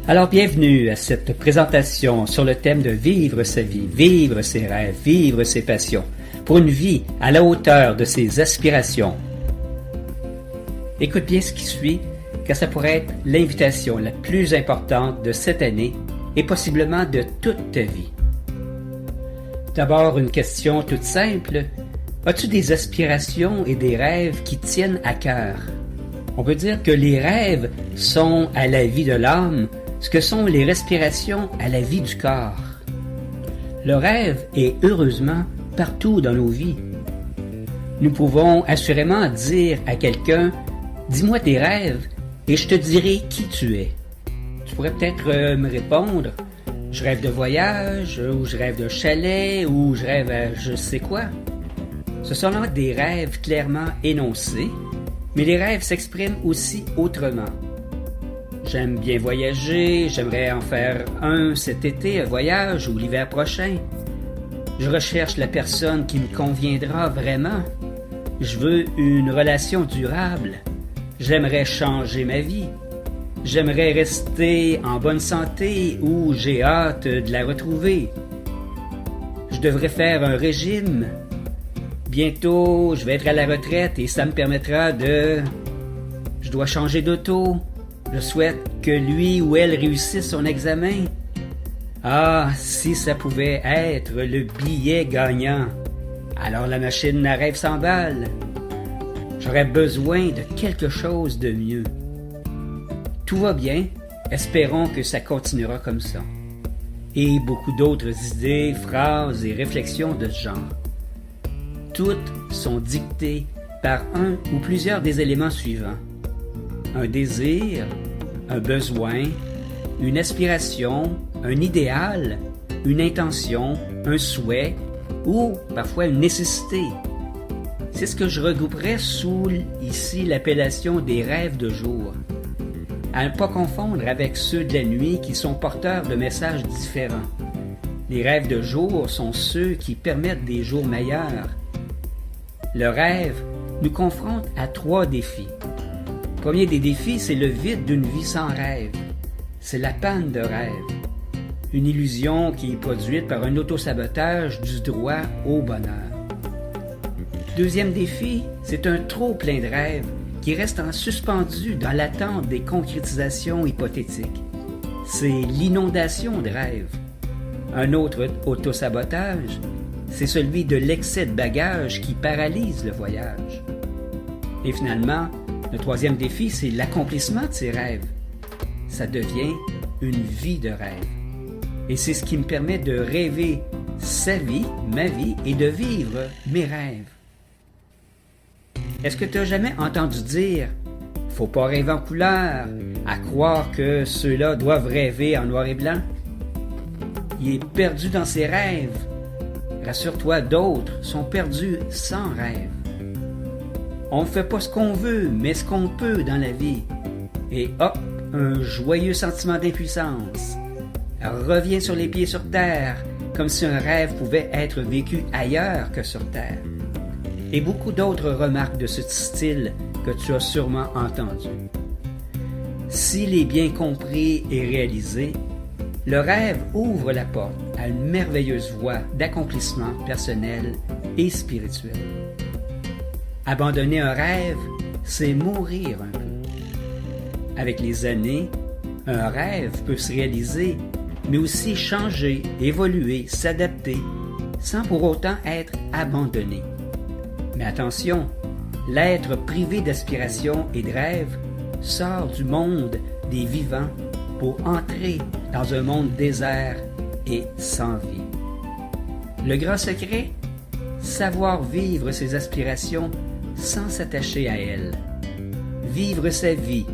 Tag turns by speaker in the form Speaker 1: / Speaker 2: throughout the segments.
Speaker 1: Alors bienvenue à cette présentation sur le thème de vivre sa vie, vivre ses rêves, vivre ses passions, pour une vie à la hauteur de ses aspirations. Écoute bien ce qui suit, car ça pourrait être l'invitation la plus importante de cette année et possiblement de toute ta vie. D'abord, une question toute simple. As-tu des aspirations et des rêves qui tiennent à cœur? On peut dire que les rêves sont à la vie de l'âme ce que sont les respirations à la vie du corps. Le rêve est heureusement partout dans nos vies. Nous pouvons assurément dire à quelqu'un « Dis-moi tes rêves et je te dirai qui tu es ». Tu pourrais peut-être me répondre « Je rêve de voyage » ou « Je rêve de chalet » ou « Je rêve à je sais quoi ». Ce sont là des rêves clairement énoncés, mais les rêves s'expriment aussi autrement. J'aime bien voyager, j'aimerais en faire un cet été, un voyage, ou l'hiver prochain. Je recherche la personne qui me conviendra vraiment. Je veux une relation durable. J'aimerais changer ma vie. J'aimerais rester en bonne santé ou j'ai hâte de la retrouver. Je devrais faire un régime. Bientôt, je vais être à la retraite et ça me permettra de... Je dois changer d'auto. Je souhaite que lui ou elle réussisse son examen. Ah, si ça pouvait être le billet gagnant. Alors la machine à rêve s'emballe. J'aurais besoin de quelque chose de mieux. Tout va bien, espérons que ça continuera comme ça. Et beaucoup d'autres idées, phrases et réflexions de ce genre. Toutes sont dictées par un ou plusieurs des éléments suivants. Un désir, un besoin, une aspiration, un idéal, une intention, un souhait ou parfois une nécessité. C'est ce que je regrouperais sous ici l'appellation des rêves de jour. À ne pas confondre avec ceux de la nuit qui sont porteurs de messages différents. Les rêves de jour sont ceux qui permettent des jours meilleurs. Le rêve nous confronte à 3 défis. Le premier des défis, c'est le vide d'une vie sans rêve. C'est la panne de rêve. Une illusion qui est produite par un autosabotage du droit au bonheur. Deuxième défi, c'est un trop plein de rêves qui reste en suspendu dans l'attente des concrétisations hypothétiques. C'est l'inondation de rêves. Un autre autosabotage, c'est celui de l'excès de bagages qui paralyse le voyage. Et finalement, le troisième défi, c'est l'accomplissement de ses rêves. Ça devient une vie de rêve. Et c'est ce qui me permet de rêver sa vie, ma vie, et de vivre mes rêves. Est-ce que tu n'as jamais entendu dire « Faut pas rêver en couleur, à croire que ceux-là doivent rêver en noir et blanc ». Il est perdu dans ses rêves. Rassure-toi, d'autres sont perdus sans rêve. On ne fait pas ce qu'on veut, mais ce qu'on peut dans la vie. Et hop, un joyeux sentiment d'impuissance. Reviens sur les pieds sur terre, comme si un rêve pouvait être vécu ailleurs que sur terre. Et beaucoup d'autres remarques de ce style que tu as sûrement entendu. S'il est bien compris et réalisé, le rêve ouvre la porte à une merveilleuse voie d'accomplissement personnel et spirituel. Abandonner un rêve, c'est mourir un peu. Avec les années, un rêve peut se réaliser, mais aussi changer, évoluer, s'adapter, sans pour autant être abandonné. Mais attention, l'être privé d'aspiration et de rêve sort du monde des vivants pour entrer dans un monde désert et sans vie. Le grand secret? Savoir vivre ses aspirations sans s'attacher à elles. Vivre sa vie,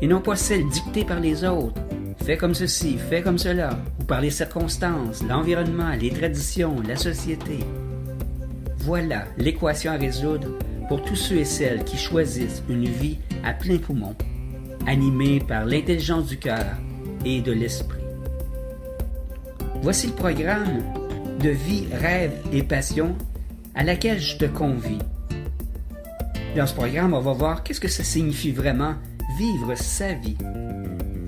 Speaker 1: et non pas celle dictée par les autres. Fais comme ceci, fais comme cela, ou par les circonstances, l'environnement, les traditions, la société. Voilà l'équation à résoudre pour tous ceux et celles qui choisissent une vie à plein poumon, animée par l'intelligence du cœur et de l'esprit. Voici le programme de vie, rêve et passion à laquelle je te convie. Dans ce programme, on va voir qu'est-ce que ça signifie vraiment vivre sa vie.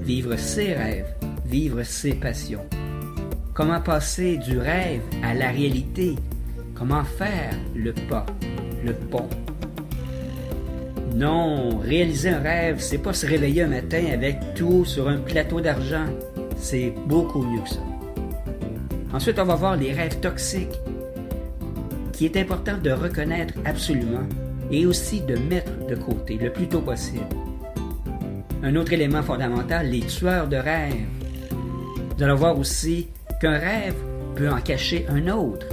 Speaker 1: vivre ses rêves, vivre ses passions. Comment passer du rêve à la réalité? Comment faire le pas, le pont? Non, réaliser un rêve, c'est pas se réveiller un matin avec tout sur un plateau d'argent. C'est beaucoup mieux que ça. Ensuite, on va voir les rêves toxiques, qui est important de reconnaître absolument et aussi de mettre de côté le plus tôt possible. Un autre élément fondamental, les tueurs de rêves. Nous allons voir aussi qu'un rêve peut en cacher un autre.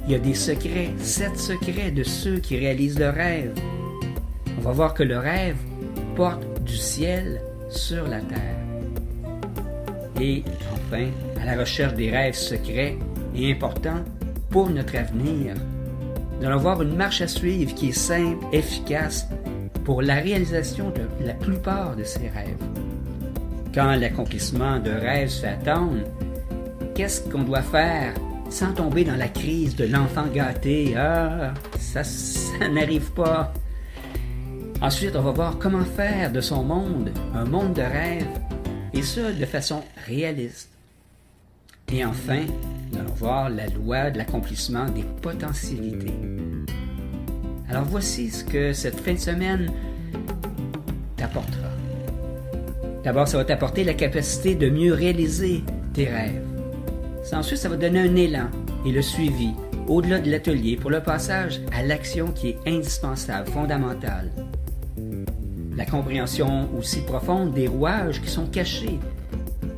Speaker 1: Il y a des secrets, 7 secrets de ceux qui réalisent le rêve. On va voir que le rêve porte du ciel sur la terre. Et enfin, à la recherche des rêves secrets et importants pour notre avenir, nous allons voir une marche à suivre qui est simple, efficace pour la réalisation de la plupart de ces rêves. Quand l'accomplissement de rêves se fait attendre, qu'est-ce qu'on doit faire sans tomber dans la crise de l'enfant gâté? Ah, ça n'arrive pas. Ensuite, on va voir comment faire de son monde un monde de rêve, et ce, de façon réaliste. Et enfin, nous allons voir la loi de l'accomplissement des potentialités. Alors voici ce que cette fin de semaine t'apportera. D'abord, ça va t'apporter la capacité de mieux réaliser tes rêves. Ensuite, ça va donner un élan et le suivi au-delà de l'atelier pour le passage à l'action qui est indispensable, fondamentale. La compréhension aussi profonde des rouages qui sont cachés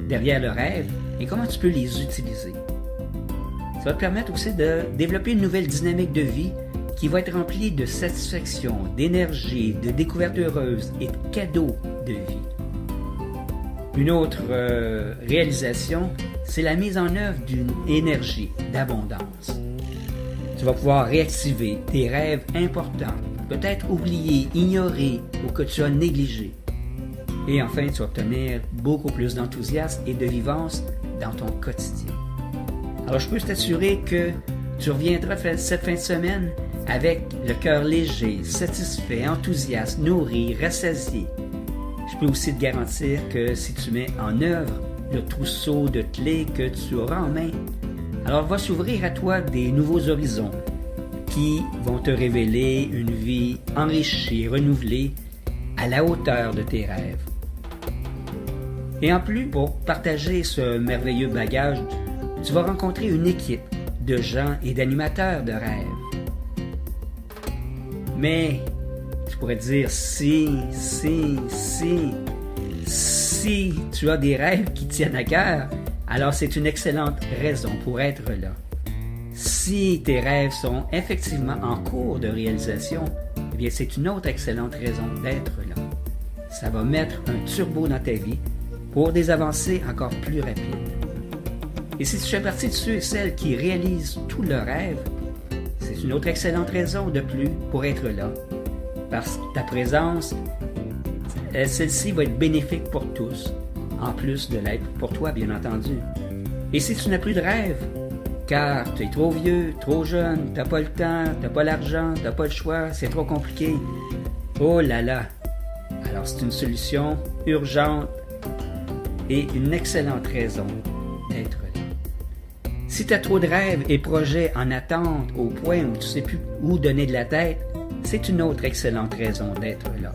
Speaker 1: derrière le rêve et comment tu peux les utiliser. Ça va te permettre aussi de développer une nouvelle dynamique de vie qui va être remplie de satisfaction, d'énergie, de découvertes heureuses et de cadeaux de vie. Une autre réalisation, c'est la mise en œuvre d'une énergie d'abondance. Tu vas pouvoir réactiver tes rêves importants, peut-être oubliés, ignorés ou que tu as négligés. Et enfin, tu vas obtenir beaucoup plus d'enthousiasme et de vivance dans ton quotidien. Alors, je peux t'assurer que tu reviendras cette fin de semaine avec le cœur léger, satisfait, enthousiaste, nourri, rassasié. Je peux aussi te garantir que si tu mets en œuvre le trousseau de clés que tu auras en main, alors va s'ouvrir à toi des nouveaux horizons qui vont te révéler une vie enrichie, renouvelée, à la hauteur de tes rêves. Et en plus, pour partager ce merveilleux bagage, tu vas rencontrer une équipe de gens et d'animateurs de rêves. Mais, tu pourrais te dire, si tu as des rêves qui tiennent à cœur, alors c'est une excellente raison pour être là. Si tes rêves sont effectivement en cours de réalisation, eh bien c'est une autre excellente raison d'être là. Ça va mettre un turbo dans ta vie pour des avancées encore plus rapides. Et si tu fais partie de ceux et celles qui réalisent tous leurs rêves, c'est une autre excellente raison de plus pour être là. Parce que ta présence, celle-ci va être bénéfique pour tous, en plus de l'être pour toi, bien entendu. Et si tu n'as plus de rêve, car tu es trop vieux, trop jeune, tu n'as pas le temps, tu n'as pas l'argent, tu n'as pas le choix, c'est trop compliqué, oh là là! Alors c'est une solution urgente et une excellente raison d'être là. Si tu as trop de rêves et projets en attente au point où tu ne sais plus où donner de la tête, c'est une autre excellente raison d'être là.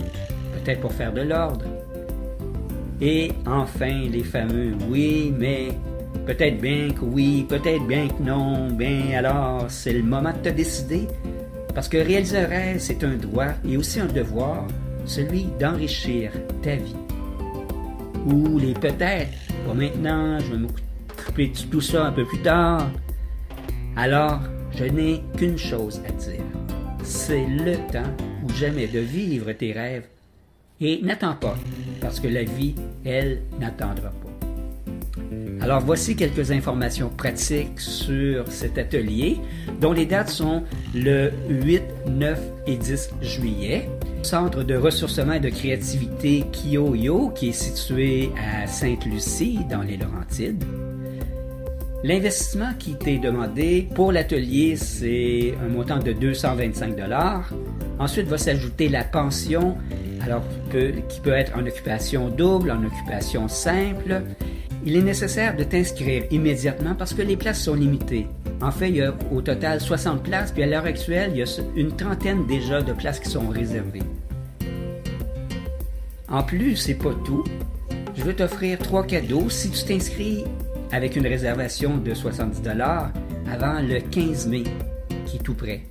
Speaker 1: Peut-être pour faire de l'ordre. Et enfin, les fameux « oui, mais peut-être bien que oui, peut-être bien que non, bien alors c'est le moment de te décider. » Parce que réaliser un rêve, c'est un droit et aussi un devoir, celui d'enrichir ta vie. Ou les peut-être, pas maintenant, je vais m'occuper de tout ça un peu plus tard. Alors, je n'ai qu'une chose à dire. C'est le temps ou jamais de vivre tes rêves. Et n'attends pas, parce que la vie, elle, n'attendra pas. Alors voici quelques informations pratiques sur cet atelier, dont les dates sont le 8, 9 et 10 juillet. Centre de ressourcement et de créativité Kyoyo, qui est situé à Sainte-Lucie, dans les Laurentides. L'investissement qui t'est demandé pour l'atelier, c'est un montant de 225 $. Ensuite va s'ajouter la pension alors qui peut être en occupation double, en occupation simple. Il est nécessaire de t'inscrire immédiatement parce que les places sont limitées. En fait, il y a au total 60 places, puis à l'heure actuelle, il y a une trentaine déjà de places qui sont réservées. En plus, c'est pas tout. Je veux t'offrir 3 cadeaux si tu t'inscris avec une réservation de 70$ avant le 15 mai, qui est tout près.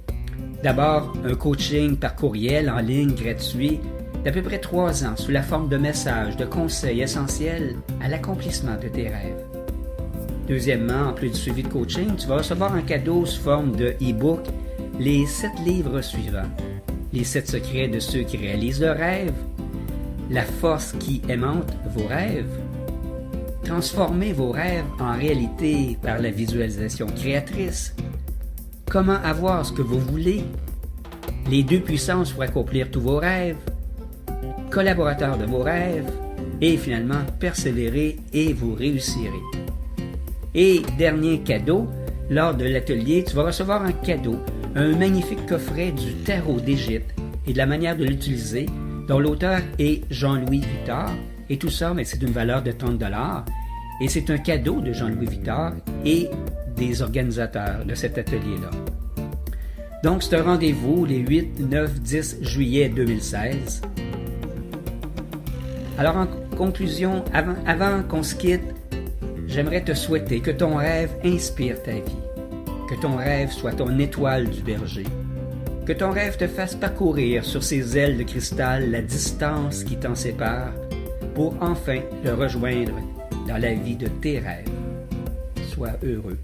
Speaker 1: D'abord, un coaching par courriel en ligne gratuit d'à peu près 3 ans sous la forme de messages, de conseils essentiels à l'accomplissement de tes rêves. Deuxièmement, en plus du suivi de coaching, tu vas recevoir un cadeau sous forme de e-book, les 7 livres suivants. Les 7 secrets de ceux qui réalisent leurs rêves, la force qui aimante vos rêves, transformer vos rêves en réalité par la visualisation créatrice, comment avoir ce que vous voulez, les 2 puissances pour accomplir tous vos rêves, collaborateur de vos rêves, et finalement persévérer et vous réussirez. Et dernier cadeau, lors de l'atelier, tu vas recevoir un cadeau, un magnifique coffret du tarot d'Égypte et de la manière de l'utiliser, dont l'auteur est Jean-Louis Vuitard, et tout ça, mais c'est d'une valeur de 30$, et c'est un cadeau de Jean-Louis Vuitard et des organisateurs de cet atelier-là. Donc, c'est un rendez-vous les 8, 9, 10 juillet 2016. Alors, en conclusion, avant qu'on se quitte, j'aimerais te souhaiter que ton rêve inspire ta vie, que ton rêve soit ton étoile du berger, que ton rêve te fasse parcourir sur ses ailes de cristal la distance qui t'en sépare pour enfin le rejoindre dans la vie de tes rêves. Sois heureux.